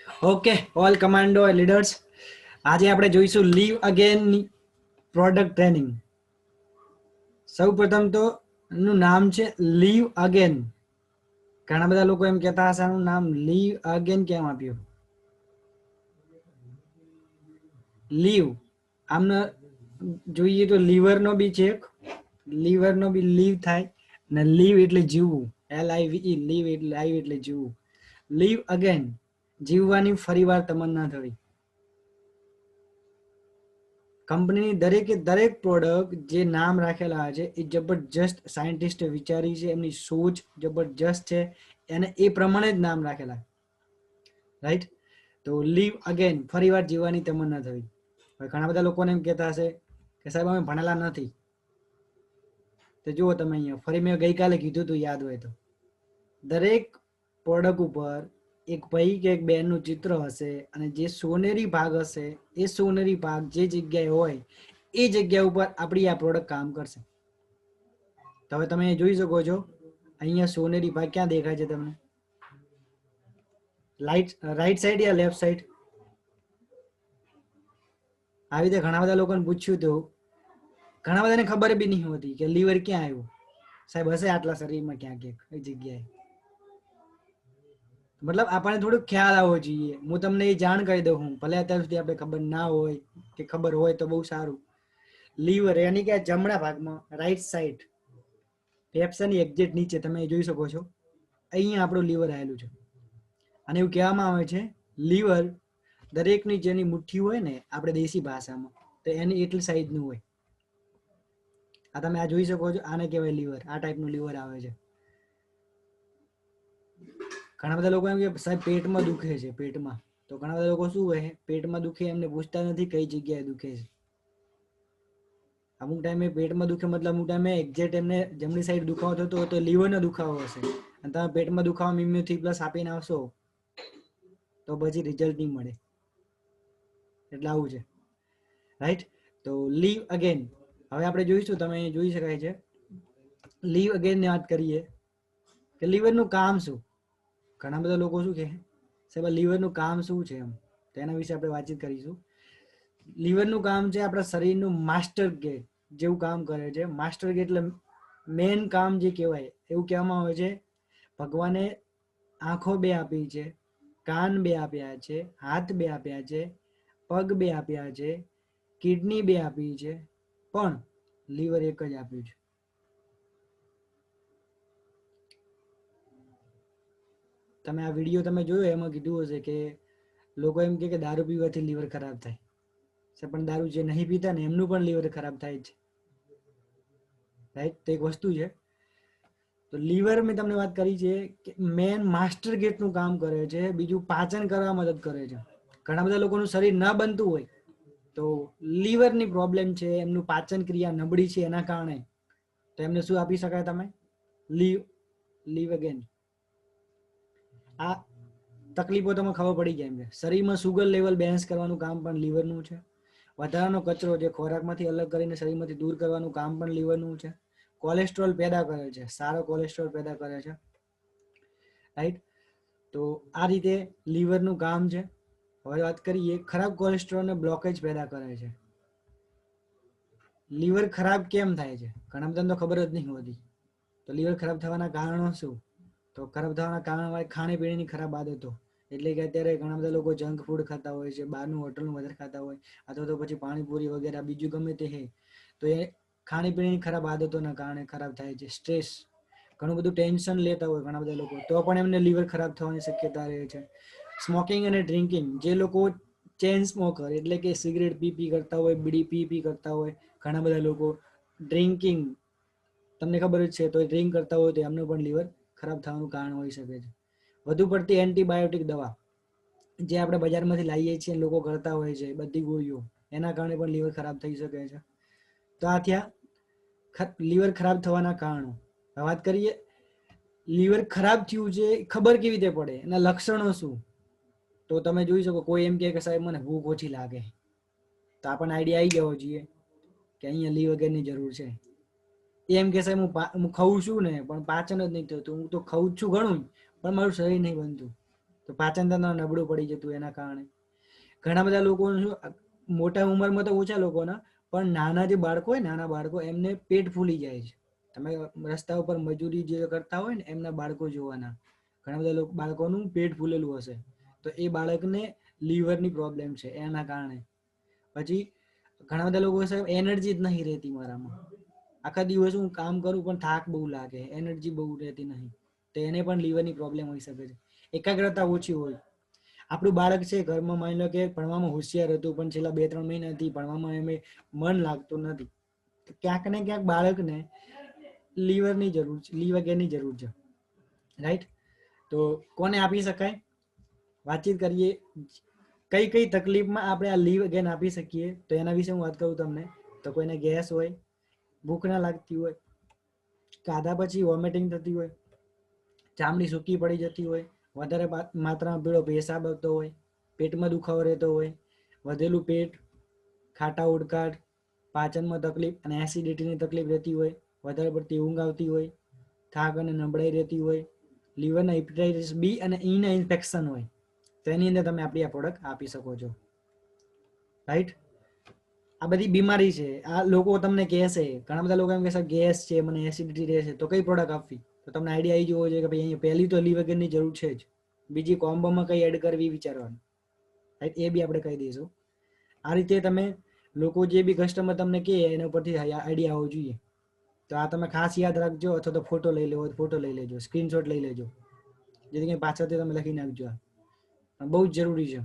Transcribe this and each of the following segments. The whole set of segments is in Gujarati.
ઓકે, ઓલ કમાન્ડો લીડર્સ, આજે આપણે જોઈશું લીવ અગેન પ્રોડક્ટ ટ્રેનિંગ. સૌ પ્રથમ તો એનું નામ છે લીવ અગેન. ઘણા બધા લોકો એમ કહેતા હશે આનું નામ લીવ અગેન કેમ આપ્યું. લીવ આમને જોઈએ તો લીવરનો બી છે, લીવરનો બી લીવ થાય ને લીવ એટલે જીવવું, LIVE, લીવ એટલે લાઈવ એટલે જીવવું. લીવ અગેન જીવવાની ફરીવાર તમન્ના થવી. કંપનીની દરેકે દરેક પ્રોડક્ટ જે નામ રાખેલા છે એ જબરજસ્ત સાયન્ટિસ્ટે વિચારી છે, એમની સોચ જબરજસ્ત છે, એને એ પ્રમાણે જ નામ રાખેલા, રાઈટ. તો લીવ અગેન ફરીવાર જીવવાની તમન્ના થવી. હવે ઘણા બધા લોકોને એમ કહેતા હશે કે સાહેબ અમે ભણેલા નથી. તો જુઓ તમે અહીંયા ફરી મેં ગઈકાલે કીધું હતું, યાદ હોય તો, દરેક પ્રોડક્ટ ઉપર એક ભાઈ કે એક બહેનનું ચિત્ર હશે અને જે સોનેરી ભાગ હશે એ સોનેરી ભાગ જે જગ્યાએ હોય એ જગ્યા ઉપર આપણી આ પ્રોડક્ટ કામ કરશે. તો હવે તમે જોઈ શકો છો અહીંયા સોનેરી ભાગ ક્યાં દેખાય છે તમને? રાઈટ સાઈડ યા લેફ્ટ સાઈડ? આવી રીતે ઘણા બધા લોકોને પૂછ્યું હતું, ઘણા બધાને ખબર બી નહીં હોતી કે લીવર ક્યાં આવ્યું. સાહેબ હશે આટલા શરીરમાં ક્યાં ક્યાંક કઈ જગ્યાએ. મતલબ આપણને થોડુંક ખ્યાલ આવવો જોઈએ. હું તમને એ જાણ કરી દઉં, હું ભલે અત્યાર સુધી આપણે ખબર ના હોય કે ખબર હોય તો બહુ સારું. લીવર યાની કે જમણા ભાગમાં રાઈટ સાઈડ ફેફસાની એક્ઝેક્ટ નીચે તમે જોઈ શકો છો, અહીંયા આપણું લીવર આવેલું છે. અને એવું કહેવામાં આવે છે લીવર દરેકની જેની મુઠ્ઠી હોય ને આપણે દેશી ભાષામાં, તો એની એટલી સાઈઝનું હોય. આ તમે આ જોઈ શકો છો, આને કહેવાય લીવર. આ ટાઈપનું લીવર આવે છે. ઘણા બધા લોકો એમ કે સાહેબ પેટમાં દુખે છે, પેટમાં. તો ઘણા બધા લોકો શું કહે પેટમાં દુખે એમને પૂછતા નથી કઈ જગ્યાએ દુખે છે. અમુક ટાઈમે પેટમાં દુખે મતલબ અમુક ટાઈમે એક્ઝેક્ટ એમને જમણી સાઈડ દુખાવો થતો હોય તો લીવરનો દુખાવો હશે, અને તમે પેટમાં દુખાવો ઇમ્યુથી પ્લસ આપીને આવશો તો પછી રિઝલ્ટ નહીં મળે. એટલે આવું છે, રાઈટ. તો લીવ અગેન હવે આપણે જોઈશું, તમે જોઈ શકાય છે લીવ અગેન ની વાત કરીએ કે લીવરનું કામ શું. ઘણા બધા લોકો શું કહે સાહેબ લીવરનું કામ શું છે, એમ તો એના વિશે આપણે વાતચીત કરીશું. લીવરનું કામ છે આપણા શરીરનું માસ્ટર ગેટ જેવું કામ કરે છે. માસ્ટર ગેટ એટલે મેન કામ જે કહેવાય એવું કહેવામાં આવે છે. ભગવાને આંખો બે આપી છે, કાન બે આપ્યા છે, હાથ બે આપ્યા છે, પગ બે આપ્યા છે, કિડની બે આપી છે, પણ લીવર એક જ આપ્યું છે. તમે આ વિડીયો તમે જોયો એમાં કીધું હશે કે લોકો એમ કે દારૂ પીવાથી લીવર ખરાબ થાય છે, પણ દારૂ જે નહીં પીતા ને એમનું પણ લીવર ખરાબ થાય છે, રાઈટ. તો એક વસ્તુ છે. તો લીવર મેં તમને વાત કરી છે કે મેન માસ્ટર ગેટનું કામ કરે છે. બીજું પાચન કરવા મદદ કરે છે. ઘણા બધા લોકોનું શરીર ન બનતું હોય તો લીવરની પ્રોબ્લેમ છે, એમનું પાચન ક્રિયા નબળી છે, એના કારણે તો એમને શું આપી શકાય તમે? Livogen. આ તકલીફો તમને ખબર પડી જાય એમ છે. શરીરમાં સુગર લેવલ બેલેન્સ કરવાનું કામ પણ લીવરનું છે. વધારાનો કચરો જે ખોરાકમાંથી અલગ કરીને શરીરમાંથી દૂર કરવાનું કામ પણ લીવરનું છે. કોલેસ્ટ્રોલ પેદા કરે છે, સારો કોલેસ્ટ્રોલ પેદા કરે છે, રાઈટ. તો આ રીતે લીવરનું કામ છે. હવે વાત કરીએ ખરાબ કોલેસ્ટ્રોલને બ્લોકેજ પેદા કરે છે. લીવર ખરાબ કેમ થાય છે? ઘણા બધાને તો ખબર જ નહીં હોતી. તો લીવર ખરાબ થવાના કારણો શું? તો ખરાબ થવાના કારણ ખાણીપીણીની ખરાબ આદતો. એટલે કે અત્યારે ઘણા બધા લોકો જંક ફૂડ ખાતા હોય છે, બહારનું હોટલનું વધારે ખાતા હોય, અથવા તો પછી પાણીપુરી વગેરે બીજું ગમે તે હે, તો એ ખાણીપીણીની ખરાબ આદતોના કારણે ખરાબ થાય છે. સ્ટ્રેસ, ઘણું બધું ટેન્શન લેતા હોય ઘણા બધા લોકો, તો પણ એમને લીવર ખરાબ થવાની શક્યતા રહે છે. સ્મોકિંગ અને ડ્રિંકિંગ, જે લોકો ચેન સ્મોકર એટલે કે સિગરેટ પી કરતા હોય, બીડી પી કરતા હોય, ઘણા બધા લોકો ડ્રિંકિંગ, તમને ખબર જ છે, તો ડ્રિંક કરતા હોય તો એમનું પણ લીવર ખરાબ થવાનું કારણ હોઈ શકે છે. વધુ પડતી એન્ટીબાયોટિક દવા જે આપણે બજારમાંથી લાવીએ છીએ લોકો કરતા હોય છે, બધી ગોળીઓ, એના કારણે પણ લીવર ખરાબ થઈ શકે છે. તો આ થયા લીવર ખરાબ થવાના કારણો. વાત કરીએ લીવર ખરાબ થયું છે ખબર કેવી રીતે પડે, એના લક્ષણો શું? તો તમે જોઈ શકો કોઈ એમ કે સાહેબ મને ભૂખ ઓછી લાગે, તો આપણને આઈડિયા આવી જવો જોઈએ કે અહીંયા લીવર અગેનની જરૂર છે. એમ કે સાહેબ હું ખાઉં છું ને પણ પાચન જ નહીં થતું, હું તો ખાઉં છું ઘણું પણ મારું શરીર નહીં બનતું, તો પાચન તંત્ર નબળું પડી જતું એના કારણે. ઘણા બધા લોકો મોટા ઉંમરમાં તો ઓછા લોકોના, પણ નાના જે બાળકો હોય, નાના બાળકો એમને પેટ ફૂલી જાય છે. તમે રસ્તા ઉપર મજૂરી જે કરતા હોય ને એમના બાળકો જોવાના, ઘણા બધા લોકો બાળકોનું પેટ ફૂલેલું હશે, તો એ બાળકને લીવરની પ્રોબ્લેમ છે એના કારણે. પછી ઘણા બધા લોકો સાહેબ એનર્જી જ નહીં રહેતી મારામાં, આખા દિવસ હું કામ કરું પણ થાક બહુ લાગે, એનર્જી બહુ રહેતી નહીં, તો એને પણ લીવરની પ્રોબ્લેમ હોઈ શકે છે. એકાગ્રતા ઓછી હોય. આપણું બાળક છે ઘરમાં, માની લો કે ભણવામાં હોશિયાર હતું પણ છેલ્લા 2-3 મહિનાથી ભણવામાં એમ મન લાગતું નથી, ક્યાંક ને ક્યાંક બાળકને લીવરની જરૂર છે, લીવર ગેનની જરૂર છે, રાઈટ? તો કોને આપી શકાય? વાતચીત કરીએ કઈ કઈ તકલીફમાં આપણે આ લીવ ગેન આપી શકીએ. તો એના વિશે હું વાત કરું તમને. તો કોઈને ગેસ હોય, ભૂખ ના લાગતી હોય, ખાધા પછી વોમિટિંગ થતી હોય, ચામડી સૂકી પડી જતી હોય, વધારે માત્રામાં પીળો પેશાબ આવતો હોય, પેટમાં દુખાવો રહેતો હોય, વધેલું પેટ, ખાટા ઉડકાટ, પાચનમાં તકલીફ અને એસિડિટીની તકલીફ રહેતી હોય, વધારે પડતી ઊંઘ આવતી હોય, થાક અને નબળાઈ રહેતી હોય, લીવરના હેપેટાઇટિસ બી અને ઈના ઇન્ફેક્શન હોય, તો એની અંદર તમે આપણી આ પ્રોડક્ટ આપી શકો છો, રાઈટ? આ બધી બીમારી છે. આ લોકો તમને કહેશે, ઘણા બધા લોકો એમ કહેશે ગેસ છે, મને એસિડિટી રહે છે, તો કઈ પ્રોડક્ટ આપવી? તો તમને આઈડિયા આવી જવો જોઈએ કે ભાઈ અહીંયા પહેલી તો લીવર ગેનની જરૂર છે જ, બીજી કોમ્બોમાં કઈ એડ કરવી વિચારવાનું, રાઈટ? એ બી આપણે કહી દઈશું. આ રીતે તમે લોકો જે બી કસ્ટમર તમને કહે એના ઉપરથી આઈડિયા આવવો જોઈએ. તો આ તમે ખાસ યાદ રાખજો, અથવા તો ફોટો લઈ લેવો, ફોટો લઈ લેજો, સ્ક્રીનશોટ લઈ લેજો, જેથી કંઈ પાછળથી તમે લખી નાખજો. આ બહુ જ જરૂરી છે.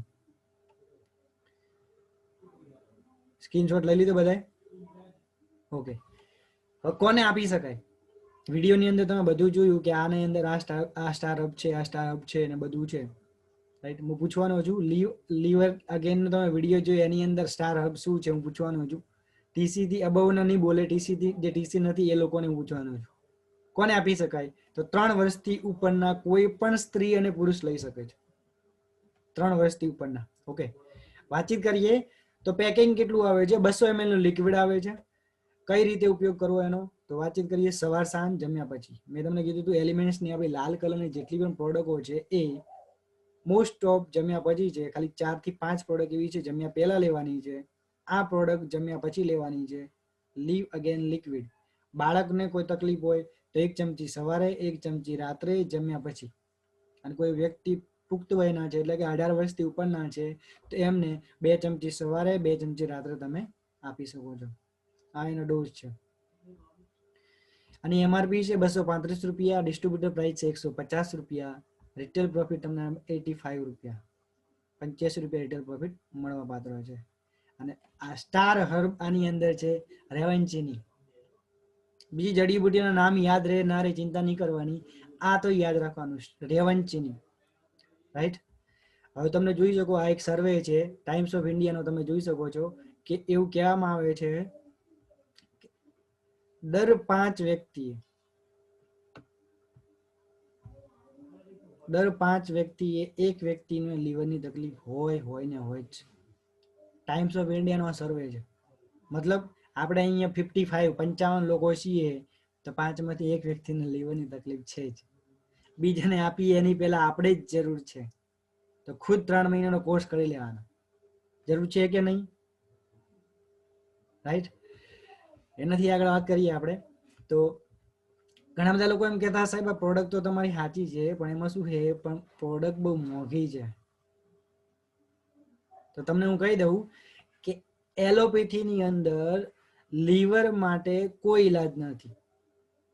સ્ક્રીનશોટ લઈ લીધો બધાએ? ઓકે. હવે કોને આપી શકાય? વિડીયોની અંદર તમે બધું જોયું કે આની અંદર આ સ્ટાર્ટઅપ છે, આ સ્ટાર્ટઅપ છે ને બધું છે, રાઈટ? હું પૂછવાનો છું લીવર અગેન તમે વિડીયો જોઈ એની અંદર સ્ટાર્ટઅપ શું છે હું પૂછવાનો છું. ટીસી થી અબવના નહીં બોલે, ટીસી થી જે ટીસી નથી એ લોકોને હું પૂછવાનો છું. કોને આપી શકાય? તો 3 વર્ષથી ઉપરના કોઈ પણ સ્ત્રી અને પુરુષ લઈ શકે છે. 3 વર્ષથી ઉપરના. ઓકે, વાતચીત કરીએ. તો પેકિંગ કેટલું આવે છે? 200 ml નું લિક્વિડ આવે છે. કઈ રીતે ઉપયોગ કરવો એનો? તો વાતચીત કરીએ. સવાર સાંજ જમ્યા પછી. મેં તમને કીધું હતું એલિમેન્ટ્સની આપણી લાલ કલરની જેટલી પણ પ્રોડક્ટો છે એ મોસ્ટ ઓફ જમ્યા પછી છે. ખાલી 4 થી 5 પ્રોડક્ટ એવી છે જમ્યા પહેલા લેવાની છે. આ પ્રોડક્ટ જમ્યા પછી લેવાની છે. Livogen liquid. બાળકને કોઈ તકલીફ હોય તો 1 ચમચી સવારે, 1 ચમચી રાત્રે જમ્યા પછી. અને કોઈ વ્યક્તિ પુખ્ત વયના છે એટલે કે 18 વર્ષથી ઉપરના છે તો એમને 2 ચમચી સવારે, 2 ચમચી રાત્રે તમે આપી શકો છો. આ એનો ડોઝ છે. અને એમઆરપી છે 235 રૂપિયા, ડિસ્ટ્રીબ્યુટર પ્રાઇસ છે 150 રૂપિયા, રિટેલ પ્રોફિટ તમને 85 રૂપિયા, 85 રૂપિયા રિટેલ પ્રોફિટ મળવા પાત્ર છે. અને આ સ્ટાર હર્બ આની અંદર છે રેવન્ચીની. બીજી જડીબુટીના નામ યાદ રહે ના રહે ચિંતા નહીં કરવાની, આ તો યાદ રાખવાનું, રેવન્ચીની, રાઈટ? હવે તમને જોઈ શકો આ એક સર્વે છે ટાઈમ્સ ઓફ ઇન્ડિયાનો, તમે જોઈ શકો છો કે એવું કહેવામાં આવે છે દર 5 વ્યક્તિએ એક વ્યક્તિને લીવરની તકલીફ હોય ને હોય જ. ટાઈમ્સ ઓફ ઇન્ડિયાનો સર્વે છે. મતલબ આપણે અહીંયા 55 લોકો છીએ તો 5 માંથી એક વ્યક્તિને લીવરની તકલીફ છે જ. બીજાને આપીએ એની પહેલા આપણે જ જરૂર છે. તો ખુદ 3 મહિનાનો કોર્સ કરી લેવાનો. જરૂર છે કે નહીં? રાઈટ? એનાથી આગળ વાત કરીએ આપણે. તો ઘણા બધા લોકો એમ કહેતા સાહેબ આ પ્રોડક્ટ તો તમારી સાચી છે પણ એમાં શું છે, પણ પ્રોડક્ટ બહુ મોંઘી છે. તો તમને હું કહી દઉં કે એલોપેથીની અંદર લીવર માટે કોઈ ઈલાજ નથી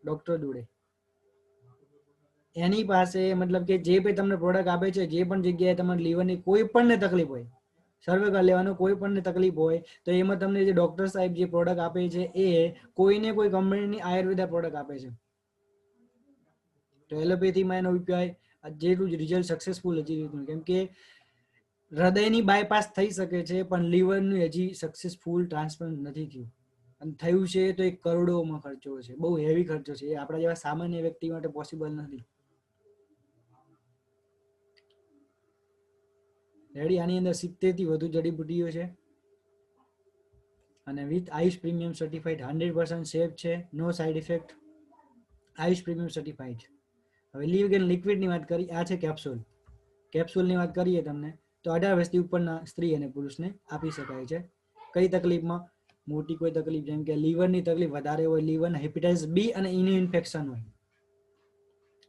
ડોક્ટર જોડે. એની પાસે મતલબ કે જે પણ તમને પ્રોડક્ટ આપે છે, જે પણ જગ્યાએ તમારે લીવરની કોઈ પણને તકલીફ હોય, સર્વે કરી લેવાનો, કોઈ પણને તકલીફ હોય તો એમાં તમને જે ડોક્ટર સાહેબ જે પ્રોડક્ટ આપે છે એ કોઈને કોઈ કંપનીની આયુર્વેદા પ્રોડક્ટ આપે છે. તો એલોપેથીમાં એનો ઉપાય જેટલું જ રિઝલ્ટ સક્સેસફુલ હજી રીતનું, કેમ કે હૃદયની બાયપાસ થઈ શકે છે પણ લીવરનું હજી સક્સેસફુલ ટ્રાન્સપ્લાન્ટ નથી થયું. અને થયું છે તો 1 કરોડોમાં ખર્ચો છે, બહુ હેવી ખર્ચો છે. એ આપણા જેવા સામાન્ય વ્યક્તિ માટે પોસિબલ નથી. રેડી? આની અંદર 70 થી વધુ જડીબુટીઓ છે અને with Ayush premium certified, 100% safe છે, no side effect, Ayush premium certified. હવે લીવ ગેન લિક્વિડની વાત કરી. આ છે કેપ્સ્યુલ. કેપ્સ્યુલની વાત કરીએ તમને તો 18 વર્ષથી ઉપરના સ્ત્રી અને પુરુષને આપી શકાય છે. કઈ તકલીફમાં? મોટી કોઈ તકલીફ જેમ કે લીવરની તકલીફ વધારે હોય, લીવર હેપેટાઇટિસ બી અને ઇનું ઇન્ફેક્શન હોય,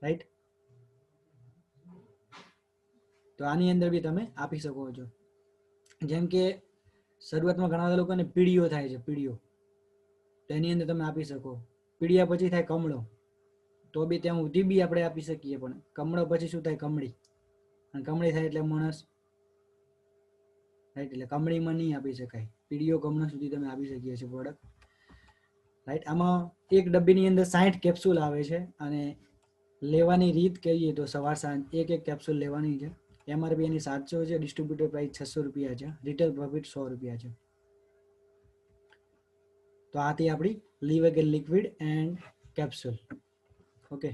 રાઈટ? તો આની અંદર બી તમે આપી શકો છો. જેમ કે શરૂઆતમાં ઘણા બધા લોકોને પીળીઓ થાય છે, પીળીઓ, તો એની અંદર તમે આપી શકો. પીળિયા પછી થાય કમળો, તો બી ત્યાં સુધી બી આપણે આપી શકીએ. પણ કમળો પછી શું થાય? કમળી. અને કમળી થાય એટલે માણસ, રાઈટ? એટલે કમળીમાં નહીં આપી શકાય. પીળીઓ કમળો સુધી તમે આપી શકીએ છીએ પ્રોડક્ટ, રાઈટ? આમાં એક ડબ્બીની અંદર 60 કેપ્સ્યુલ આવે છે અને લેવાની રીત કહીએ તો સવાર સાંજ એક કેપ્સ્યુલ લેવાની છે. MRP એની 700 છે, ડિસ્ટ્રીબ્યુટર પ્રાઇસ 600 રૂપિયા છે, રિટેલ પ્રોફિટ 100 રૂપિયા છે. તો આથી આપણી લીવરગેલ લિક્વિડ એન્ડ કેપ્સ્યુલ. ઓકે.